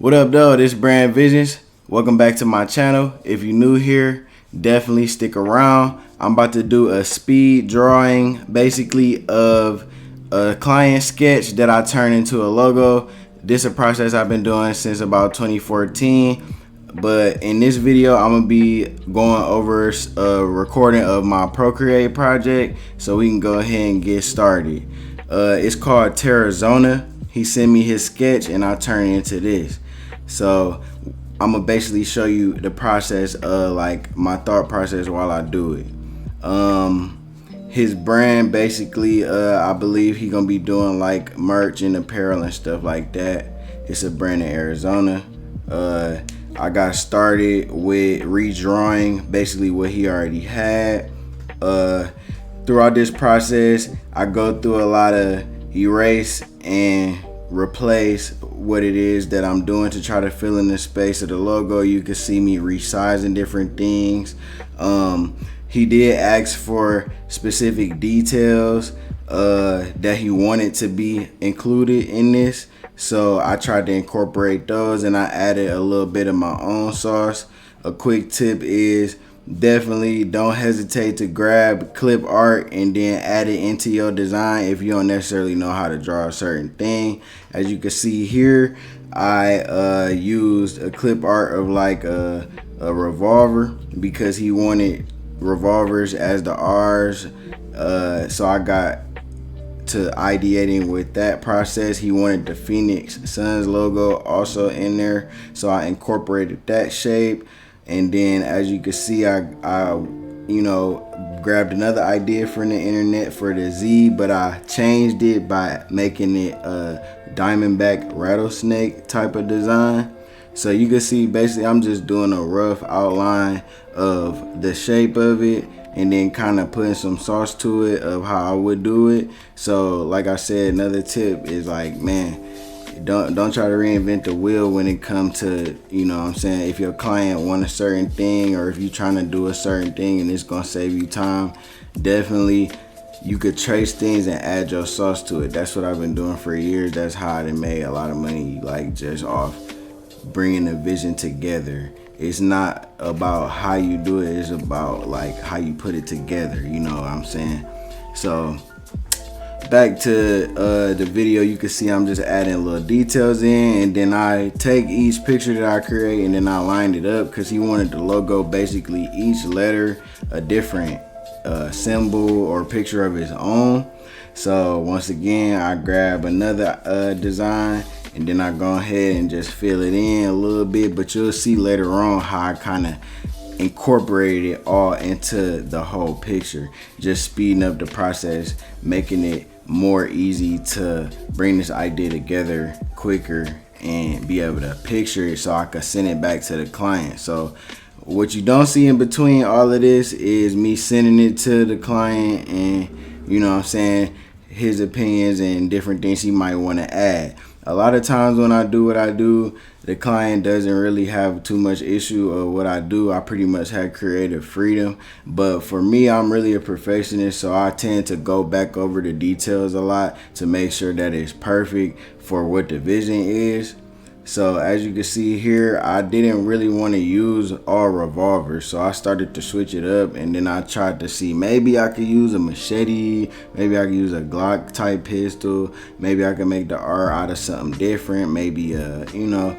What up, though? This is Brand Visions. Welcome back to my channel. If you're new here, definitely stick around. I'm about to do a speed drawing basically of a client sketch that I turn into a logo. This is a process I've been doing since about 2014. But in this video, I'm gonna be going over a recording of my Procreate project so we can go ahead and get started. It's called Terrazona. He sent me his sketch and I turned it into this. So I'm gonna basically show you the process of like my thought process while I do it. His brand basically, I believe he gonna be doing like merch and apparel and stuff like that. It's a brand in Arizona. I got started with redrawing basically what he already had. Throughout this process, I go through a lot of erase and replace what it is that I'm doing to try to fill in the space of the logo. You can see me resizing different things. He did ask for specific details that he wanted to be included in this, so I tried to incorporate those and I added a little bit of my own sauce. A quick tip is definitely don't hesitate to grab clip art and then add it into your design if you don't necessarily know how to draw a certain thing. As you can see here, I used a clip art of like a revolver because he wanted revolvers as the R's, so I got to ideating with that process. He wanted the Phoenix Suns logo also in there, so I incorporated that shape. And then as you can see, I grabbed another idea from the internet for the Z, but I changed it by making it a diamondback rattlesnake type of design. So you can see basically I'm just doing a rough outline of the shape of it and then kind of putting some sauce to it of how I would do it. So like I said, another tip is like, man, don't try to reinvent the wheel when it comes to, you know what I'm saying, if your client want a certain thing or if you're trying to do a certain thing and it's gonna save you time, definitely you could trace things and add your sauce to it. That's what I've been doing for years. That's how I made a lot of money, like just off bringing the vision together. It's not about how you do it, it's about like how you put it together, you know what I'm saying? So back to the video, you can see I'm just adding little details in, and then I take each picture that I create and then I lined it up because he wanted the logo basically each letter a different symbol or picture of his own. So once again, I grab another design and then I go ahead and just fill it in a little bit, but you'll see later on how I kind of incorporated it all into the whole picture, just speeding up the process, making it more easy to bring this idea together quicker and be able to picture it so I could send it back to the client. So what you don't see in between all of this is me sending it to the client and, you know what I'm saying, his opinions and different things he might want to add. A lot of times when I do what I do, the client doesn't really have too much issue of what I do. I pretty much have creative freedom. But for me, I'm really a perfectionist, so I tend to go back over the details a lot to make sure that it's perfect for what the vision is. So as you can see here, I didn't really want to use all revolvers, so I started to switch it up, and then I tried to see maybe I could use a machete, maybe I could use a Glock type pistol, maybe I could make the R out of something different, maybe you know,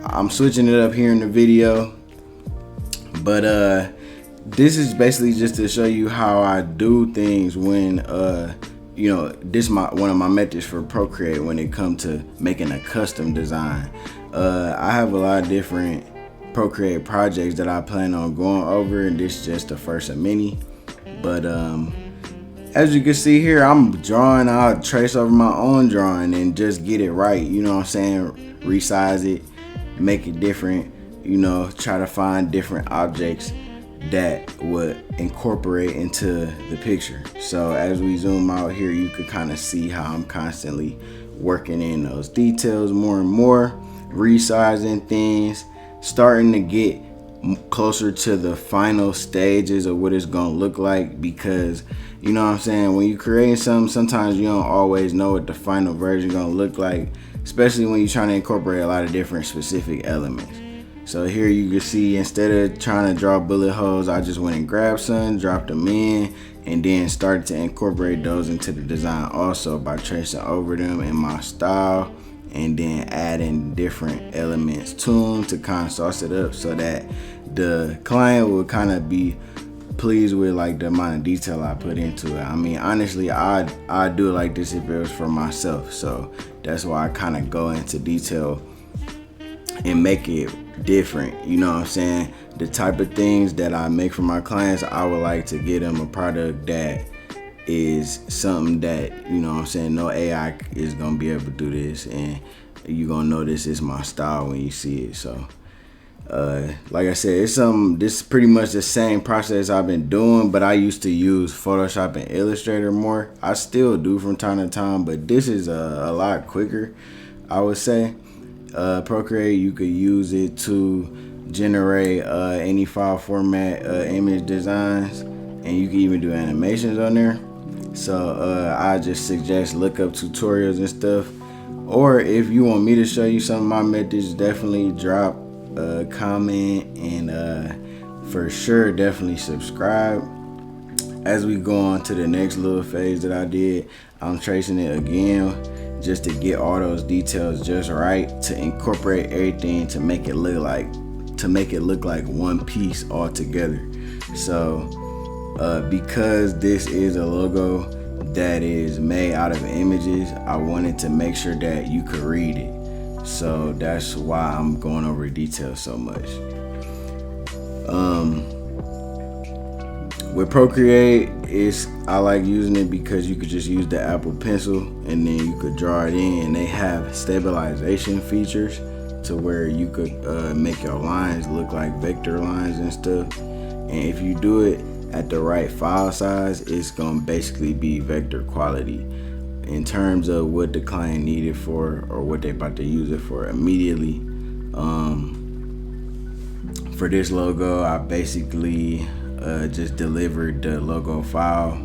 I'm switching it up here in the video. But this is basically just to show you how I do things when you know, this is one of my methods for Procreate when it comes to making a custom design. I have a lot of different Procreate projects that I plan on going over, and this is just the first of many. But as you can see here, I'm drawing. I'll trace over my own drawing and just get it right, you know what I'm saying, resize it, make it different, you know, try to find different objects that would incorporate into the picture. So as we zoom out here, you could kind of see how I'm constantly working in those details more and more, resizing things, starting to get closer to the final stages of what it's gonna look like, because you know what I'm saying, when you're creating something, sometimes you don't always know what the final version gonna look like. especially when you're trying to incorporate a lot of different specific elements. So here you can see, instead of trying to draw bullet holes, I just went and grabbed some, dropped them in, and then started to incorporate those into the design also by tracing over them in my style, and then adding different elements to them to kind of sauce it up so that the client will kind of be pleased with like the amount of detail I put into it. I mean, honestly, I'd do it like this if it was for myself. So that's why I kind of go into detail and make it different. You know what I'm saying? The type of things that I make for my clients, I would like to get them a product that is something that, you know what I'm saying, no AI is gonna be able to do this, and you're gonna know this is my style when you see it. So like I said, this is pretty much the same process I've been doing, but I used to use Photoshop and Illustrator more. I still do from time to time, but this is a lot quicker, I would say. Procreate, you could use it to generate any file format image designs, and you can even do animations on there. So I just suggest look up tutorials and stuff, or if you want me to show you some of my methods, definitely drop a comment, and for sure definitely subscribe. As we go on to the next little phase that I did, I'm tracing it again just to get all those details just right, to incorporate everything to make it look like one piece all together. So because this is a logo that is made out of images, I wanted to make sure that you could read it. So that's why I'm going over details so much. With Procreate, I like using it because you could just use the Apple Pencil and then you could draw it in, and they have stabilization features to where you could make your lines look like vector lines and stuff. And if you do it at the right file size, it's gonna basically be vector quality in terms of what the client needed for, or what they about to use it for immediately. For this logo, I basically just delivered the logo file,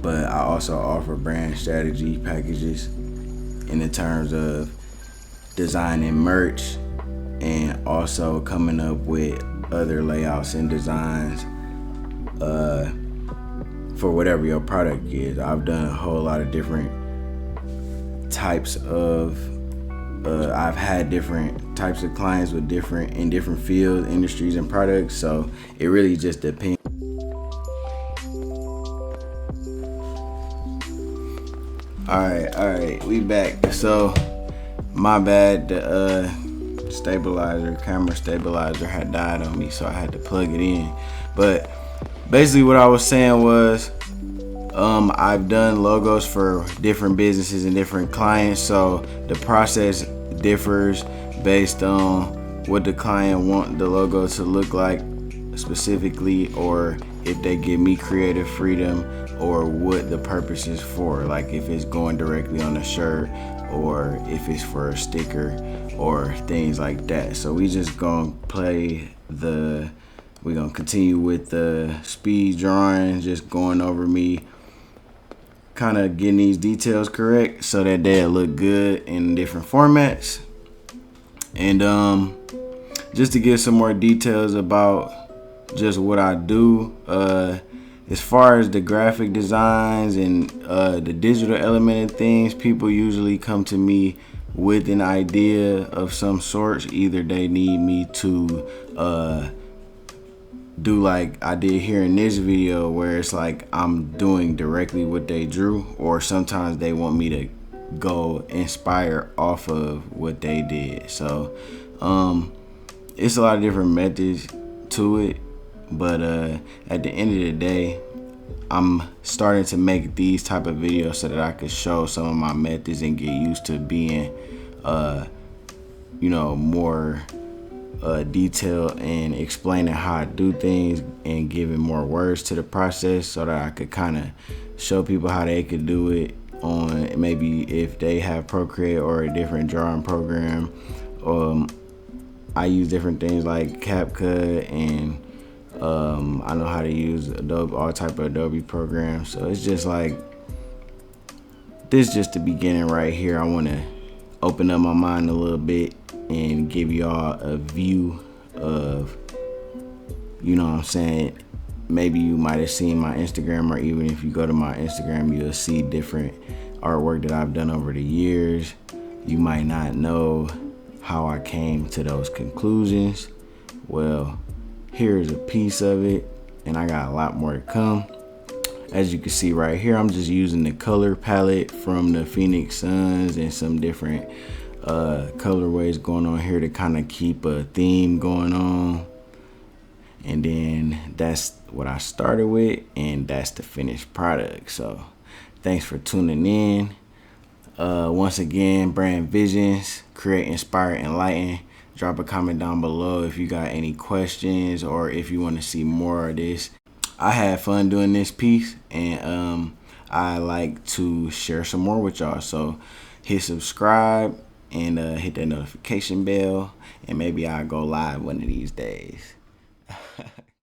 but I also offer brand strategy packages in the terms of designing merch and also coming up with other layouts and designs for whatever your product is. I've done a whole lot of different types of I've had different types of clients with different fields, industries, and products, so it really just depends. All right, we back. So my bad, the camera stabilizer had died on me, so I had to plug it in. But basically what I was saying was, I've done logos for different businesses and different clients, so the process differs based on what the client want the logo to look like specifically, or if they give me creative freedom, or what the purpose is for, like if it's going directly on a shirt or if it's for a sticker or things like that. So we just gonna we're gonna continue with the speed drawing, just going over me kind of getting these details correct so that they'll look good in different formats. And just to give some more details about just what I do, as far as the graphic designs and the digital element of things, people usually come to me with an idea of some sort. Either they need me to do like I did here in this video, where it's like I'm doing directly what they drew, or sometimes they want me to go inspire off of what they did. So it's a lot of different methods to it, but at the end of the day, I'm starting to make these type of videos so that I could show some of my methods and get used to being more detailed and explaining how I do things and giving more words to the process, so that I could kind of show people how they could do it on, maybe if they have Procreate or a different drawing program. I use different things like CapCut, and I know how to use Adobe, all type of Adobe programs. So it's just like, this is just the beginning right here. I want to open up my mind a little bit and give y'all a view of, you know what I'm saying, maybe you might have seen my Instagram, or even if you go to my Instagram, you'll see different artwork that I've done over the years. You might not know how I came to those conclusions. Well, here's a piece of it, and I got a lot more to come. As you can see right here, I'm just using the color palette from the Phoenix Suns and some different colorways going on here to kind of keep a theme going on. And then that's what I started with, and that's the finished product. So thanks for tuning in. Once again, Brand Visions, create, inspire, enlighten. Drop a comment down below if you got any questions or if you want to see more of this. I had fun doing this piece, and I like to share some more with y'all. So hit subscribe and hit that notification bell, and maybe I'll go live one of these days.